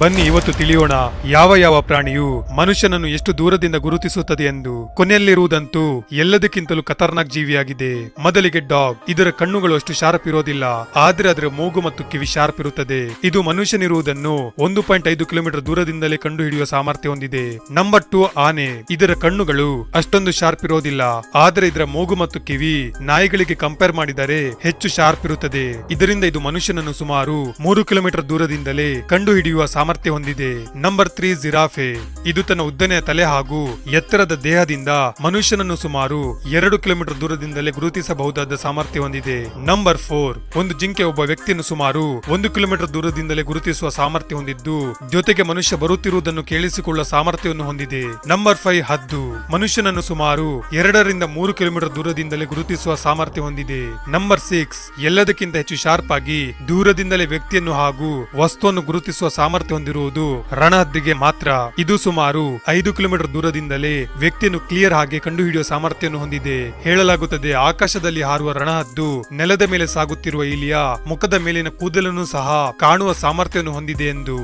ಬನ್ನಿ ಇವತ್ತು ತಿಳಿಯೋಣ ಯಾವ ಯಾವ ಪ್ರಾಣಿಯು ಮನುಷ್ಯನನ್ನು ಎಷ್ಟು ದೂರದಿಂದ ಗುರುತಿಸುತ್ತದೆ ಎಂದು. ಕೊನೆಯಲ್ಲಿರುವುದಂತೂ ಎಲ್ಲದಕ್ಕಿಂತಲೂ ಖತರ್ನಾಕ್ ಜೀವಿಯಾಗಿದೆ. ಮೊದಲಿಗೆ ಡಾಗ್. ಇದರ ಕಣ್ಣುಗಳು ಅಷ್ಟು ಶಾರ್ಪ್ ಇರೋದಿಲ್ಲ, ಆದ್ರೆ ಅದರ ಮೂಗು ಮತ್ತು ಕಿವಿ ಶಾರ್ಪ್ ಇರುತ್ತದೆ. ಇದು ಮನುಷ್ಯನಿರುವುದನ್ನು 1.5 ಕಿಲೋಮೀಟರ್ ದೂರದಿಂದಲೇ ಕಂಡು ಹಿಡಿಯುವ ಸಾಮರ್ಥ್ಯ ಹೊಂದಿದೆ. ನಂಬರ್ 2 ಆನೆ. ಇದರ ಕಣ್ಣುಗಳು ಅಷ್ಟೊಂದು ಶಾರ್ಪ್ ಇರೋದಿಲ್ಲ, ಆದ್ರೆ ಇದರ ಮೂಗು ಮತ್ತು ಕಿವಿ ನಾಯಿಗಳಿಗೆ ಕಂಪೇರ್ ಮಾಡಿದರೆ ಹೆಚ್ಚು ಶಾರ್ಪ್ ಇರುತ್ತದೆ. ಇದರಿಂದ ಇದು ಮನುಷ್ಯನನ್ನು ಸುಮಾರು 3 ಕಿಲೋಮೀಟರ್ ದೂರದಿಂದಲೇ ಕಂಡು ಹಿಡಿಯುವ ಸಾಮರ್ಥ್ಯ ಹೊಂದಿದೆ. Number 3 giraffe. ಇದು ತನ್ನ ಉದ್ದನೆಯ ತಲೆ ಹಾಗೂ ಎತ್ತರದ ದೇಹದಿಂದ ಮನುಷ್ಯನನ್ನು ಸುಮಾರು 2 ಕಿಲೋಮೀಟರ್ ದೂರದಿಂದಲೇ ಗುರುತಿಸಬಹುದಾದ ಸಾಮರ್ಥ್ಯ ಹೊಂದಿದೆ. ನಂಬರ್ 4 ಒಂದು ಜಿಂಕೆ ಒಬ್ಬ ವ್ಯಕ್ತಿಯನ್ನು ಸುಮಾರು 1 ಕಿಲೋಮೀಟರ್ ದೂರದಿಂದಲೇ ಗುರುತಿಸುವ ಸಾಮರ್ಥ್ಯ ಹೊಂದಿದ್ದು, ಜೊತೆಗೆ ಮನುಷ್ಯ ಬರುತ್ತಿರುವುದನ್ನು ಕೇಳಿಸಿಕೊಳ್ಳುವ ಸಾಮರ್ಥ್ಯವನ್ನು ಹೊಂದಿದೆ. ನಂಬರ್ 5 ಹದ್ದು. ಮನುಷ್ಯನನ್ನು ಸುಮಾರು 2 ರಿಂದ 3 ಕಿಲೋಮೀಟರ್ ದೂರದಿಂದಲೇ ಗುರುತಿಸುವ ಸಾಮರ್ಥ್ಯ ಹೊಂದಿದೆ. ನಂಬರ್ 6 ಎಲ್ಲದಕ್ಕಿಂತ ಹೆಚ್ಚು ಶಾರ್ಪ್ ಆಗಿ ದೂರದಿಂದಲೇ ವ್ಯಕ್ತಿಯನ್ನು ಹಾಗೂ ವಸ್ತುವನ್ನು ಗುರುತಿಸುವ ಸಾಮರ್ಥ್ಯ ಹೊಂದಿರುವುದು ರಣಹದ್ದಿಗೆ ಮಾತ್ರ. ಇದು ಸುಮಾರು 5 ಕಿಲೋಮೀಟರ್ ದೂರದಿಂದಲೇ ವ್ಯಕ್ತಿಯನ್ನು ಕ್ಲಿಯರ್ ಆಗಿ ಕಂಡುಹಿಡಿಯುವ ಸಾಮರ್ಥ್ಯವನ್ನು ಹೊಂದಿದೆ. ಹೇಳಲಾಗುತ್ತದೆ ಆಕಾಶದಲ್ಲಿ ಹಾರುವ ರಣಹದ್ದು ನೆಲದ ಮೇಲೆ ಸಾಗುತ್ತಿರುವ ಇಲಿಯ ಮುಖದ ಮೇಲಿನ ಕೂದಲನ್ನು ಸಹ ಕಾಣುವ ಸಾಮರ್ಥ್ಯವನ್ನು ಹೊಂದಿದೆ ಎಂದು.